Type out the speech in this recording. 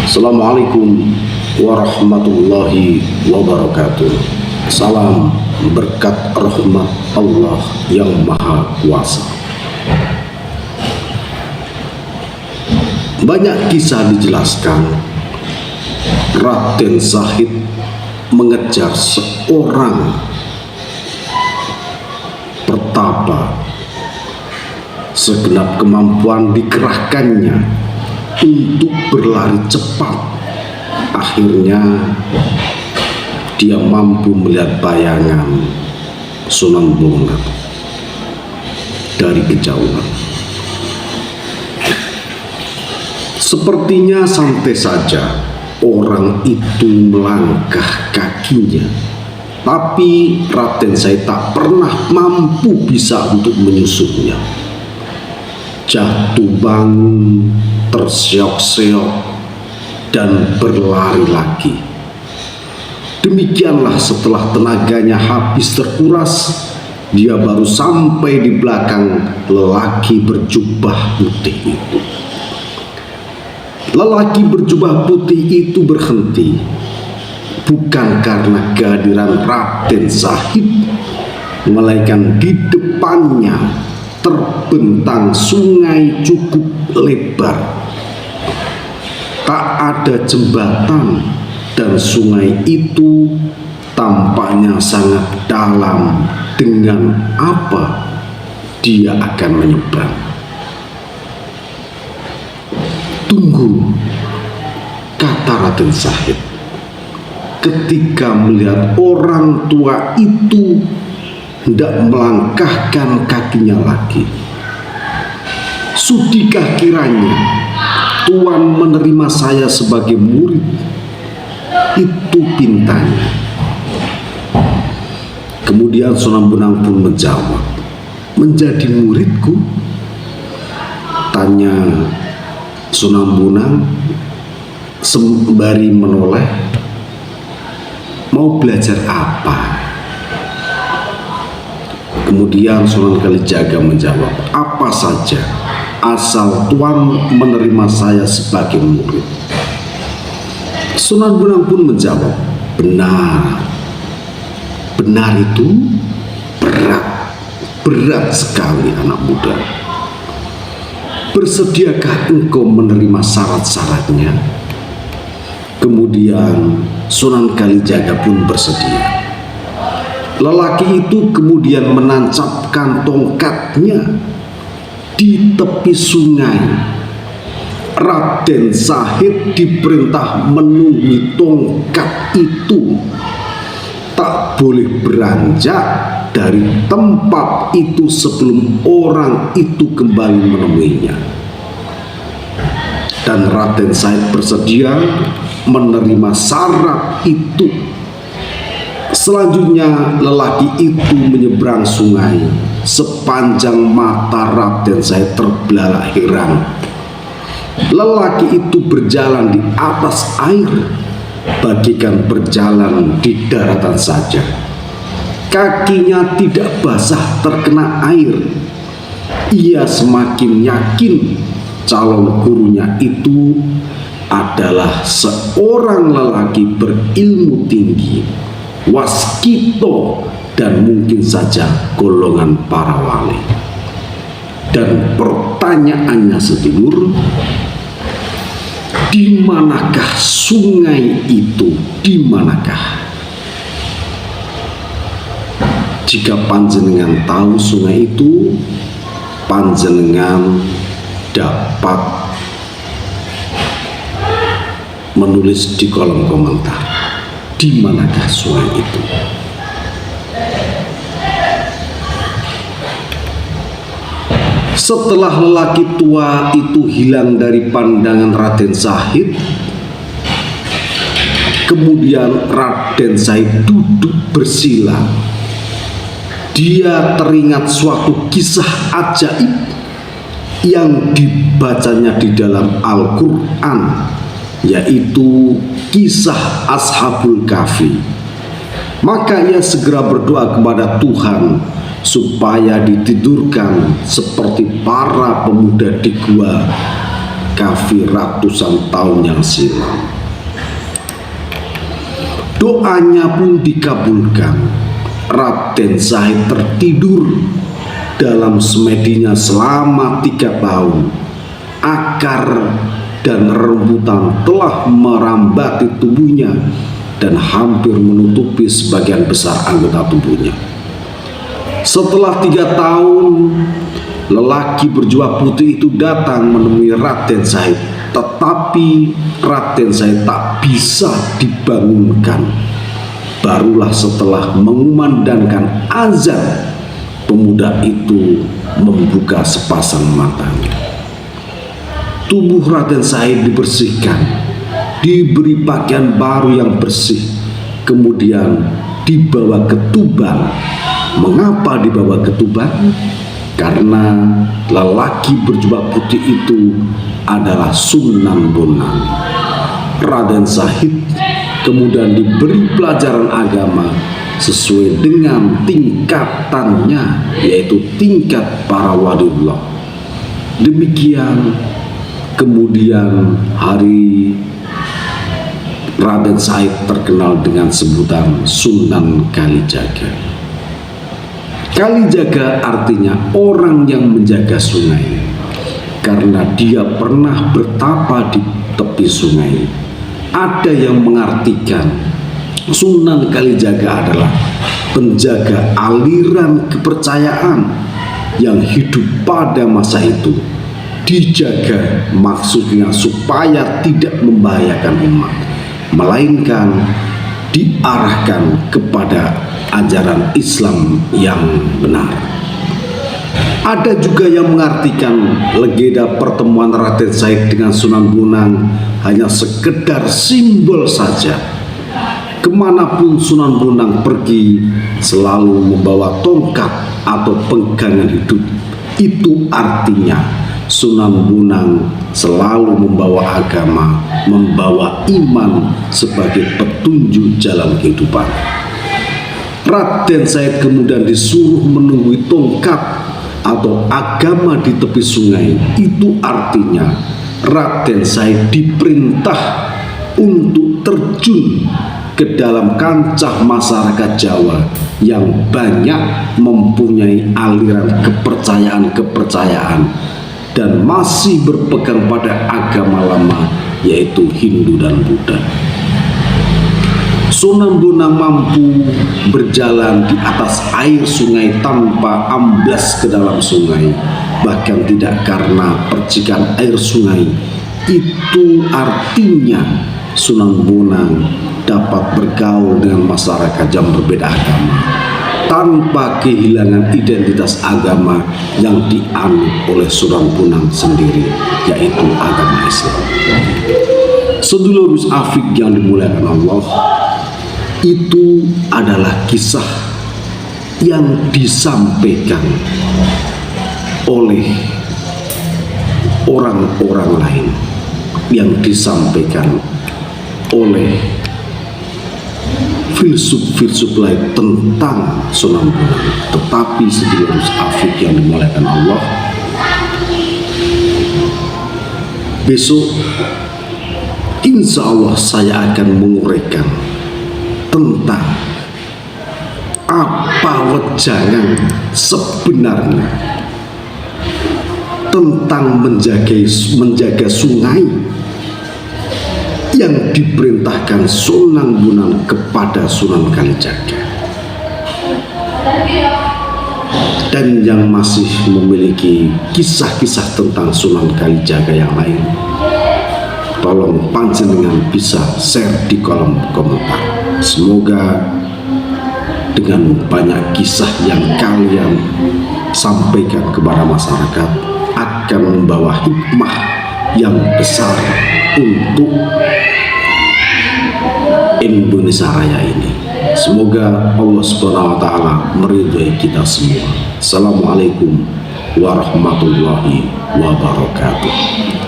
Assalamualaikum warahmatullahi wabarakatuh. Salam berkat rahmat Allah yang Maha Kuasa. Banyak kisah dijelaskan. Raden Syahid mengejar seorang pertapa. Segenap kemampuan dikerahkannya untuk berlari cepat. Akhirnya dia mampu melihat bayangan Sunan Bonang dari kejauhan. Sepertinya santai saja orang itu melangkah kakinya, tapi Raden Syahid tak pernah mampu bisa untuk menyusulnya. Jatuh bangun, terseok-seok, dan berlari lagi. Demikianlah setelah tenaganya habis terkuras, dia baru sampai di belakang lelaki berjubah putih itu. Lelaki berjubah putih itu berhenti, bukan karena kehadiran Raden Syahid, melainkan di depannya terbentang sungai cukup lebar. Tak ada jembatan dan sungai itu tampaknya sangat dalam. Dengan apa dia akan menyeberang? Tunggu, kata Raden Syahid ketika melihat orang tua itu hendak melangkahkan kakinya lagi. Sudikah kiranya Tuan menerima saya sebagai murid? Itu pintanya. Kemudian Sunan Bonang pun menjawab, menjadi muridku? Tanya Sunan Bonang sembari menoleh. Mau belajar apa? Kemudian Sunan Kalijaga menjawab, apa saja asal Tuan menerima saya sebagai murid. Sunan Bonang pun menjawab, benar. Benar itu berat sekali anak muda. Bersediakah engkau menerima syarat-syaratnya? Kemudian Sunan Kalijaga pun bersedia. Lelaki itu kemudian menancapkan tongkatnya di tepi sungai. Raden Syahid diperintah menunggu tongkat itu, tak boleh beranjak dari tempat itu sebelum orang itu kembali menemuinya. Dan Raden Syahid bersedia menerima syarat itu. Selanjutnya lelaki itu menyeberang sungai. Sepanjang mata Raden Syahid terbelalak heran. Lelaki itu berjalan di atas air, bagikan berjalan di daratan saja. Kakinya tidak basah terkena air. Ia semakin yakin calon gurunya itu adalah seorang lelaki berilmu tinggi, waskito, dan mungkin saja golongan para wali. Dan pertanyaannya sedulur, di manakah sungai itu? Di manakah? Jika panjenengan tahu sungai itu, panjenengan dapat menulis di kolom komentar di manakah sungai itu. Setelah lelaki tua itu hilang dari pandangan Raden Syahid, kemudian Raden Syahid duduk bersila. Dia teringat suatu kisah ajaib yang dibacanya di dalam Al-Quran, yaitu kisah Ashabul Kahfi. Maka ia segera berdoa kepada Tuhan supaya ditidurkan seperti para pemuda di gua kafir ratusan tahun yang silam. Doanya pun dikabulkan. Raden Said tertidur dalam semedinya selama 3 tahun. Akar dan rembutan telah merambati tubuhnya dan hampir menutupi sebagian besar anggota tubuhnya. Setelah 3 tahun, lelaki berjubah putih itu datang menemui Raden Said, tetapi Raden Said tak bisa dibangunkan. Barulah setelah mengumandangkan azan, pemuda itu membuka sepasang matanya. Tubuh Raden Said dibersihkan, diberi pakaian baru yang bersih, kemudian dibawa ke Tuban. Mengapa dibawa ke Tuban? Karena lelaki berjubah putih itu adalah Sunan Bonang. Raden Said kemudian diberi pelajaran agama sesuai dengan tingkatannya, yaitu tingkat para waliullah. Demikian kemudian hari Raden Said terkenal dengan sebutan Sunan Kalijaga. Kalijaga artinya orang yang menjaga sungai, karena dia pernah bertapa di tepi sungai. Ada yang mengartikan Sunan Kalijaga adalah penjaga aliran kepercayaan yang hidup pada masa itu. Dijaga maksudnya supaya tidak membahayakan umat, melainkan diarahkan kepada ajaran Islam yang benar. Ada juga yang mengartikan legenda pertemuan Raden Said dengan Sunan Bonang hanya sekedar simbol saja. Kemanapun Sunan Bonang pergi, selalu membawa tongkat atau pegangan hidup. Itu artinya Sunan Bonang selalu membawa agama, membawa iman sebagai petunjuk jalan kehidupan. Raden Said kemudian disuruh menunggui tongkat atau agama di tepi sungai. Itu artinya Raden Said diperintah untuk terjun ke dalam kancah masyarakat Jawa yang banyak mempunyai aliran kepercayaan dan masih berpegang pada agama lama, yaitu Hindu dan Buddha. Sunan Bonang mampu berjalan di atas air sungai tanpa amblas ke dalam sungai, bahkan tidak karena percikan air sungai. Itu artinya Sunan Bonang dapat bergaul dengan masyarakat yang berbeda agama tanpa kehilangan identitas agama yang dianut oleh Sunan Bonang sendiri, yaitu agama Islam. Sedulur Afik yang dimuliakan Allah, itu adalah kisah yang disampaikan oleh orang-orang lain, yang disampaikan oleh filsuf-filsuf lain tentang Sunan Bonang. Tetapi sedulur Afik yang dimuliakan Allah, besok insya Allah saya akan menguraikan tentang apa wejangan sebenarnya tentang menjaga sungai yang diperintahkan Sunan Bonang kepada Sunan Kalijaga, dan yang masih memiliki kisah-kisah tentang Sunan Kalijaga yang lain. Tolong panjenengan bisa share di kolom komentar. Semoga dengan banyak kisah yang kalian sampaikan kepada masyarakat akan membawa hikmah yang besar untuk Indonesia Raya ini. Semoga Allah Subhanahu wa taala meridhai kita semua. Assalamualaikum warahmatullahi wabarakatuh.